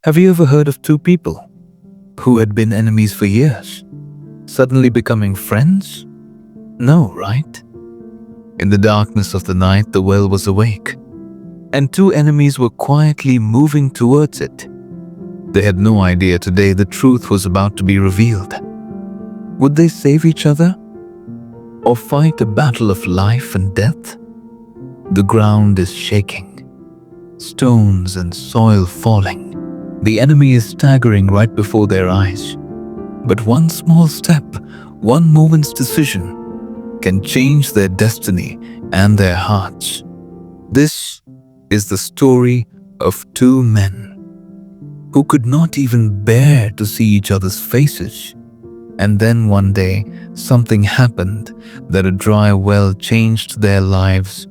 Have you ever heard of two people who had been enemies for years, suddenly becoming friends? No, right? In the darkness of the night, the well was awake, and two enemies were quietly moving towards it. They had no idea today the truth was about to be revealed. Would they save each other or fight a battle of life and death? The ground is shaking, stones and soil falling. The enemy is staggering right before their eyes. But one small step, one moment's decision can change their destiny and their hearts. This is the story of two men who could not even bear to see each other's faces. And then one day, something happened that a dry well changed their lives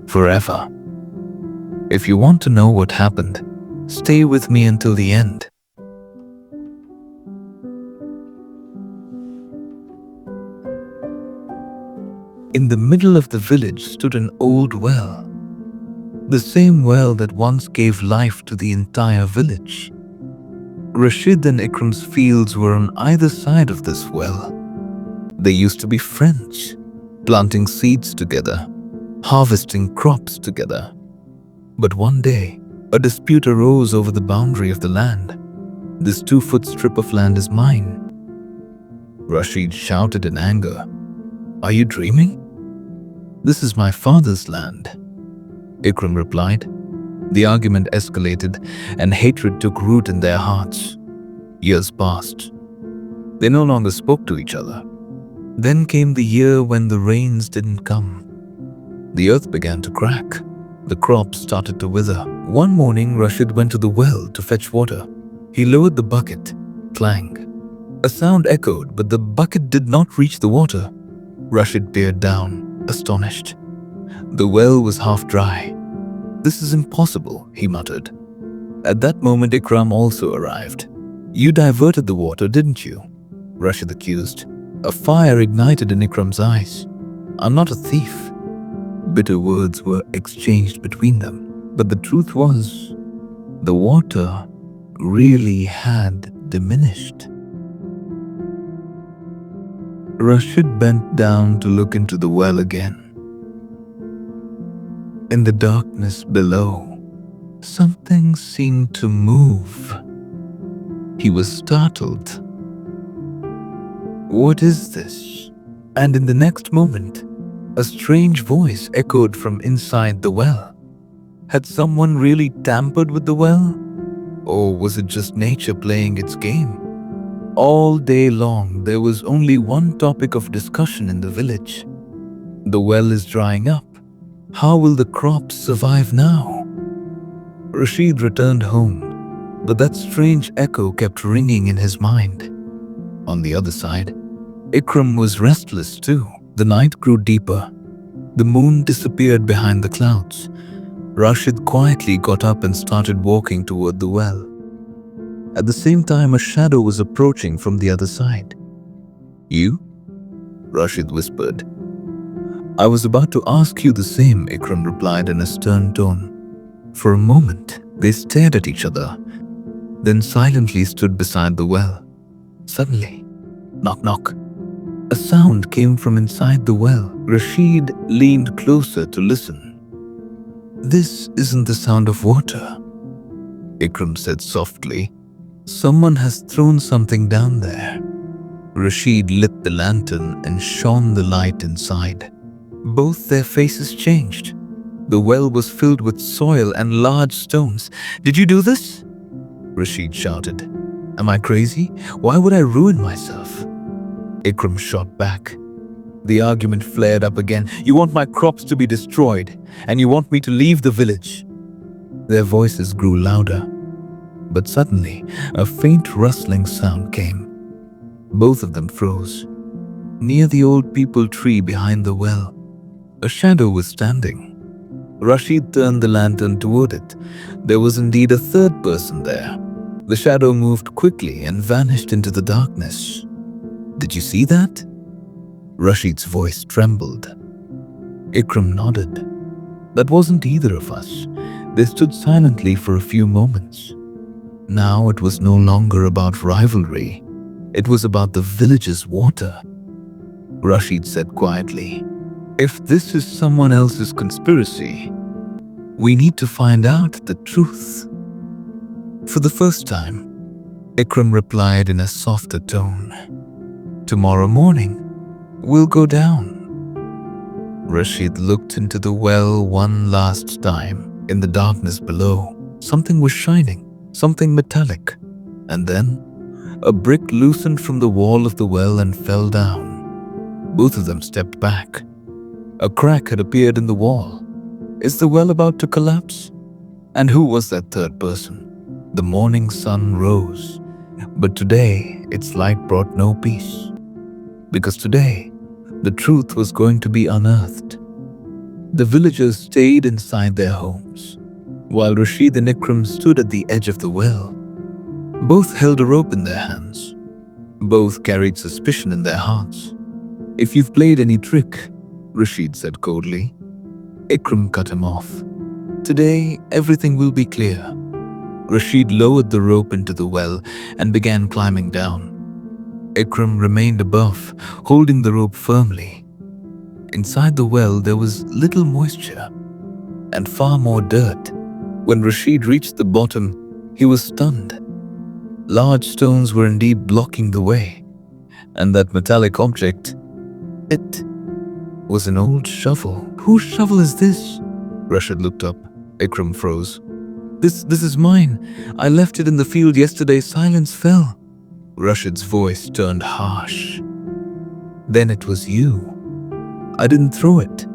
forever. If you want to know what happened, stay with me until the end. In the middle of the village stood an old well, the same well that once gave life to the entire village. Rashid and Ikram's fields were on either side of this well. They used to be friends, planting seeds together, harvesting crops together. But one day, a dispute arose over the boundary of the land. This 2-foot strip of land is mine. Rashid shouted in anger, "Are you dreaming? This is my father's land." Ikram replied. The argument escalated and hatred took root in their hearts. Years passed. They no longer spoke to each other. Then came the year when the rains didn't come. The earth began to crack. The crops started to wither. One morning, Rashid went to the well to fetch water. He lowered the bucket. Clang. A sound echoed, but the bucket did not reach the water. Rashid peered down, astonished. The well was half dry. "This is impossible," he muttered. At that moment, Ikram also arrived. "You diverted the water, didn't you?" Rashid accused. A fire ignited in Ikram's eyes. "I'm not a thief." Bitter words were exchanged between them. But the truth was, the water really had diminished. Rashid bent down to look into the well again. In the darkness below, something seemed to move. He was startled. "What is this?" And in the next moment, a strange voice echoed from inside the well. Had someone really tampered with the well? Or was it just nature playing its game? All day long, there was only one topic of discussion in the village. The well is drying up. How will the crops survive now? Rashid returned home, but that strange echo kept ringing in his mind. On the other side, Ikram was restless too. The night grew deeper. The moon disappeared behind the clouds. Rashid quietly got up and started walking toward the well. At the same time, a shadow was approaching from the other side. "You?" Rashid whispered. "I was about to ask you the same," Ikram replied in a stern tone. For a moment, they stared at each other, then silently stood beside the well. Suddenly, knock knock. A sound came from inside the well. Rashid leaned closer to listen. "This isn't the sound of water," Ikram said softly. "Someone has thrown something down there." Rashid lit the lantern and shone the light inside. Both their faces changed. The well was filled with soil and large stones. "Did you do this?" Rashid shouted. "Am I crazy? Why would I ruin myself?" Ikram shot back. The argument flared up again. "You want my crops to be destroyed, and you want me to leave the village." Their voices grew louder. But suddenly, a faint rustling sound came. Both of them froze. Near the old peepal tree behind the well, a shadow was standing. Rashid turned the lantern toward it. There was indeed a third person there. The shadow moved quickly and vanished into the darkness. "Did you see that?" Rashid's voice trembled. Ikram nodded. "That wasn't either of us." They stood silently for a few moments. Now it was no longer about rivalry. It was about the village's water. Rashid said quietly, "If this is someone else's conspiracy, we need to find out the truth." For the first time, Ikram replied in a softer tone, "Tomorrow morning, we'll go down." Rashid looked into the well one last time. In the darkness below, something was shining, something metallic. And then, a brick loosened from the wall of the well and fell down. Both of them stepped back. A crack had appeared in the wall. Is the well about to collapse? And who was that third person? The morning sun rose, but today its light brought no peace. Because today, the truth was going to be unearthed. The villagers stayed inside their homes, while Rashid and Ikram stood at the edge of the well. Both held a rope in their hands. Both carried suspicion in their hearts. "If you've played any trick," Rashid said coldly. Ikram cut him off. "Today, everything will be clear." Rashid lowered the rope into the well and began climbing down. Ikram remained above, holding the rope firmly. Inside the well, there was little moisture and far more dirt. When Rashid reached the bottom, he was stunned. Large stones were indeed blocking the way, and that metallic object, it was an old shovel. "Whose shovel is this?" Rashid looked up. Ikram froze. This is mine. I left it in the field yesterday." Silence fell. Rashid's voice turned harsh. "Then it was you. I didn't throw it."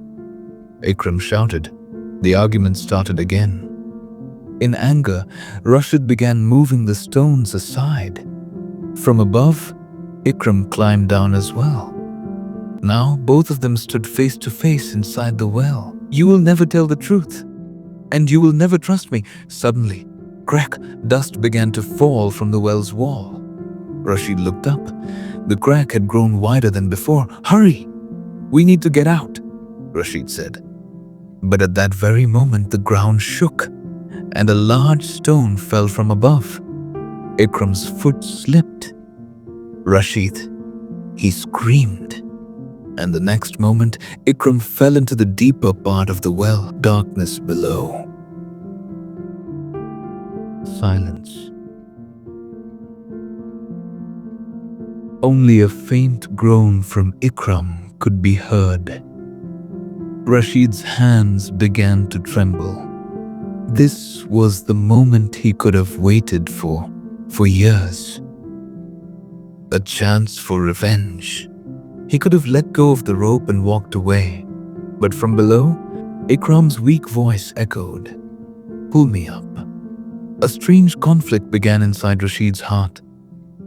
Ikram shouted. The argument started again. In anger, Rashid began moving the stones aside. From above, Ikram climbed down as well. Now both of them stood face to face inside the well. "You will never tell the truth, and you will never trust me." Suddenly, crack, dust began to fall from the well's wall. Rashid looked up. The crack had grown wider than before. "Hurry! We need to get out," Rashid said. But at that very moment, the ground shook, and a large stone fell from above. Ikram's foot slipped. "Rashid!" he screamed. And the next moment, Ikram fell into the deeper part of the well, darkness below. Silence. Only a faint groan from Ikram could be heard. Rashid's hands began to tremble. This was the moment he could have waited for years. A chance for revenge. He could have let go of the rope and walked away. But from below, Ikram's weak voice echoed, "Pull me up." A strange conflict began inside Rashid's heart.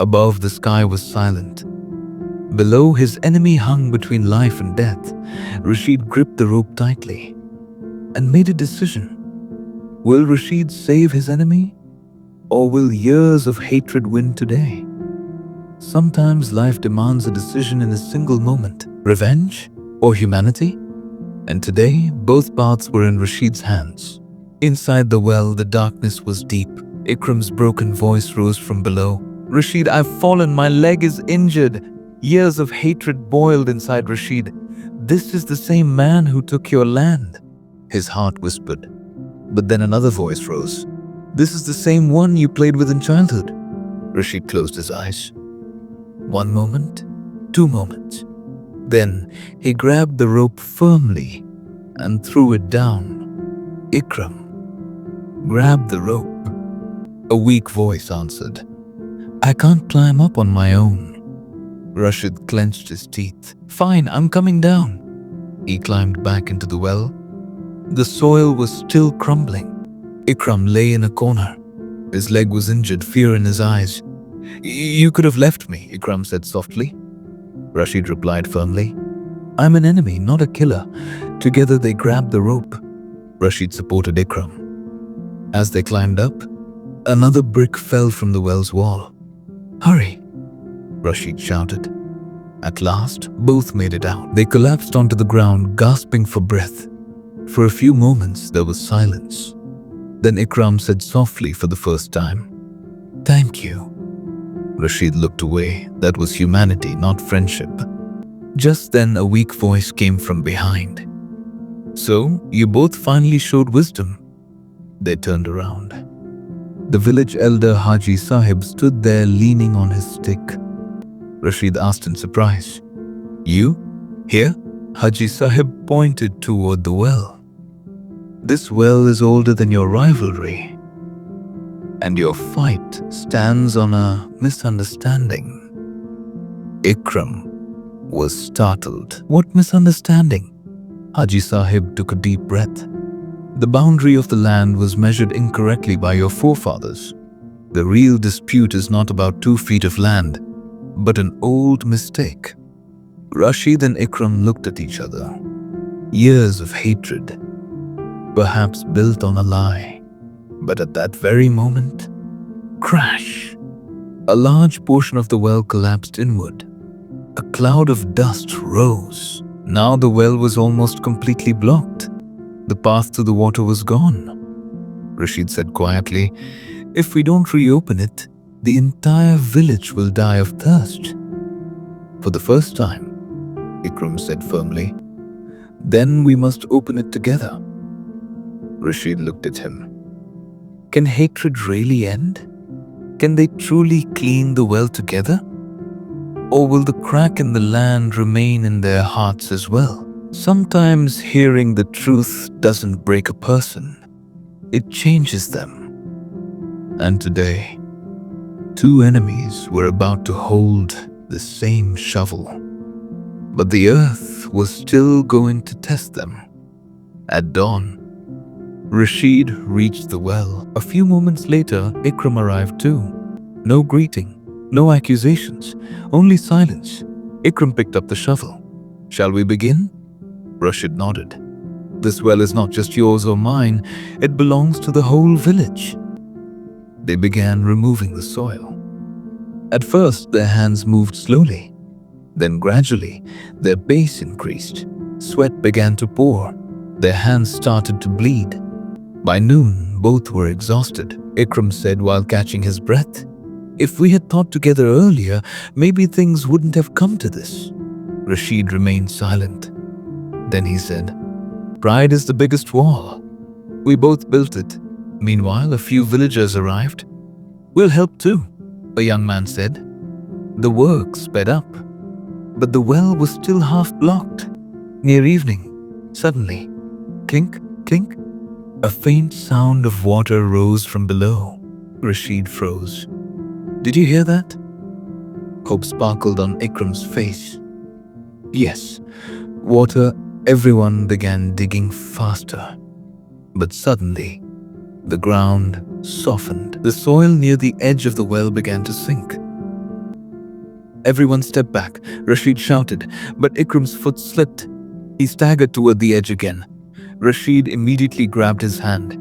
Above, the sky was silent. Below, his enemy hung between life and death. Rashid gripped the rope tightly and made a decision. Will Rashid save his enemy, or will years of hatred win today? Sometimes life demands a decision in a single moment, revenge or humanity. And today, both paths were in Rashid's hands. Inside the well, the darkness was deep. Ikram's broken voice rose from below. "Rashid, I've fallen. My leg is injured." Years of hatred boiled inside Rashid. "This is the same man who took your land," his heart whispered. But then another voice rose. "This is the same one you played with in childhood." Rashid closed his eyes. 1 moment, 2 moments. Then he grabbed the rope firmly and threw it down. "Ikram, grab the rope," a weak voice answered. "I can't climb up on my own." Rashid clenched his teeth. "Fine, I'm coming down." He climbed back into the well. The soil was still crumbling. Ikram lay in a corner. His leg was injured, fear in his eyes. "You could have left me," Ikram said softly. Rashid replied firmly, "I'm an enemy, not a killer." Together they grabbed the rope. Rashid supported Ikram. As they climbed up, another brick fell from the well's wall. "Hurry!" Rashid shouted. At last, both made it out. They collapsed onto the ground, gasping for breath. For a few moments, there was silence. Then Ikram said softly for the first time, Thank you. Rashid looked away. That was humanity, not friendship. Just then, a weak voice came from behind. So, you both finally showed wisdom. They turned around. The village elder Haji Sahib stood there leaning on his stick. Rashid asked in surprise, "You? Here?" Haji Sahib pointed toward the well. "This well is older than your rivalry, and your fight stands on a misunderstanding." Ikram was startled. "What misunderstanding?" Haji Sahib took a deep breath. "The boundary of the land was measured incorrectly by your forefathers. The real dispute is not about 2 feet of land, but an old mistake." Rashid and Ikram looked at each other. Years of hatred, perhaps built on a lie. But at that very moment, crash! A large portion of the well collapsed inward. A cloud of dust rose. Now the well was almost completely blocked. The path to the water was gone. Rashid said quietly, "If we don't reopen it, the entire village will die of thirst." "For the first time," Ikram said firmly. "Then we must open it together." Rashid looked at him. Can hatred really end? Can they truly clean the well together? Or will the crack in the land remain in their hearts as well? Sometimes hearing the truth doesn't break a person. It changes them. And today, 2 enemies were about to hold the same shovel. But the earth was still going to test them. At dawn, Rashid reached the well. A few moments later, Ikram arrived too. No greeting, no accusations, only silence. Ikram picked up the shovel. "Shall we begin?" Rashid nodded. "This well is not just yours or mine, it belongs to the whole village." They began removing the soil. At first, their hands moved slowly. Then gradually, their pace increased. Sweat began to pour. Their hands started to bleed. By noon, both were exhausted. Ikram said while catching his breath, "If we had thought together earlier, maybe things wouldn't have come to this." Rashid remained silent. Then he said, "Pride is the biggest wall. We both built it." Meanwhile, a few villagers arrived. "We'll help too," a young man said. The work sped up, but the well was still half blocked. Near evening, suddenly, clink, clink, a faint sound of water rose from below. Rashid froze. "Did you hear that?" Hope sparkled on Ikram's face. Yes, water. Everyone began digging faster. But suddenly, the ground softened. The soil near the edge of the well began to sink. Everyone stepped back. Rashid shouted, but Ikram's foot slipped. He staggered toward the edge again. Rashid immediately grabbed his hand.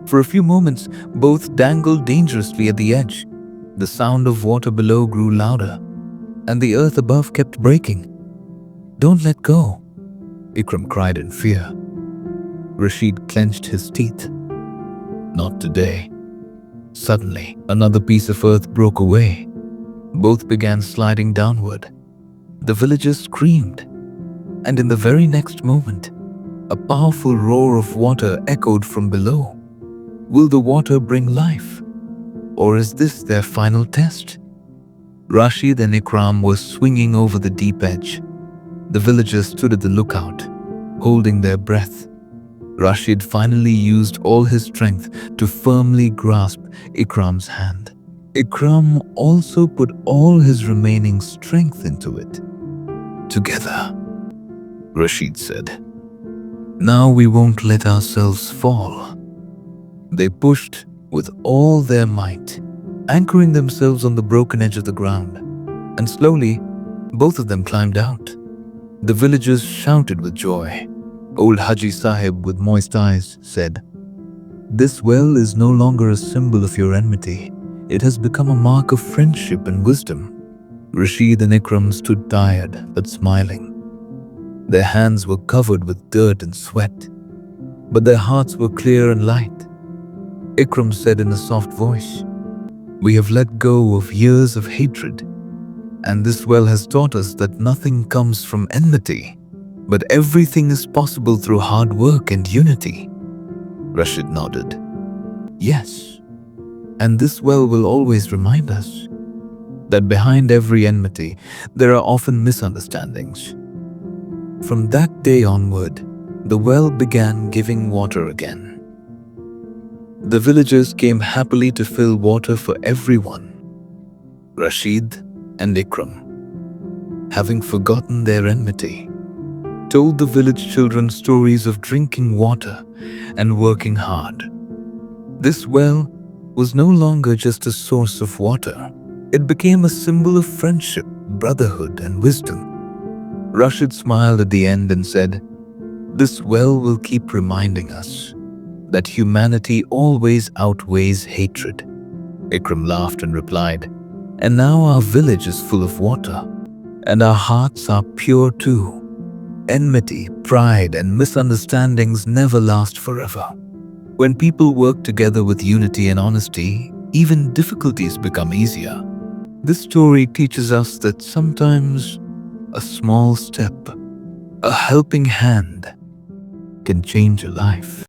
For a few moments, both dangled dangerously at the edge. The sound of water below grew louder, and the earth above kept breaking. "Don't let go," Ikram cried in fear. Rashid clenched his teeth. Not today. Suddenly, another piece of earth broke away. Both began sliding downward. The villagers screamed, and in the very next moment, a powerful roar of water echoed from below. Will the water bring life? Or is this their final test? Rashid and Ikram were swinging over the deep edge. The villagers stood at the lookout, holding their breath. Rashid finally used all his strength to firmly grasp Ikram's hand. Ikram also put all his remaining strength into it. "Together," Rashid said. "Now we won't let ourselves fall." They pushed with all their might, anchoring themselves on the broken edge of the ground. And slowly, both of them climbed out. The villagers shouted with joy. Old Haji Sahib, with moist eyes, said, "This well is no longer a symbol of your enmity. It has become a mark of friendship and wisdom." Rashid and Ikram stood tired but smiling. Their hands were covered with dirt and sweat, but their hearts were clear and light. Ikram said in a soft voice, We have let go of years of hatred, and this well has taught us that nothing comes from enmity, but everything is possible through hard work and unity. Rashid nodded. Yes, and this well will always remind us that behind every enmity, there are often misunderstandings. From that day onward, the well began giving water again. The villagers came happily to fill water for everyone. Rashid and Ikram, having forgotten their enmity, told the village children stories of drinking water and working hard. This well was no longer just a source of water. It became a symbol of friendship, brotherhood, and wisdom. Rashid smiled at the end and said, "This well will keep reminding us that humanity always outweighs hatred." Ikram laughed and replied, "And now our village is full of water, and our hearts are pure too. Enmity, pride, and misunderstandings never last forever. When people work together with unity and honesty, even difficulties become easier." This story teaches us that sometimes a small step, a helping hand, can change a life.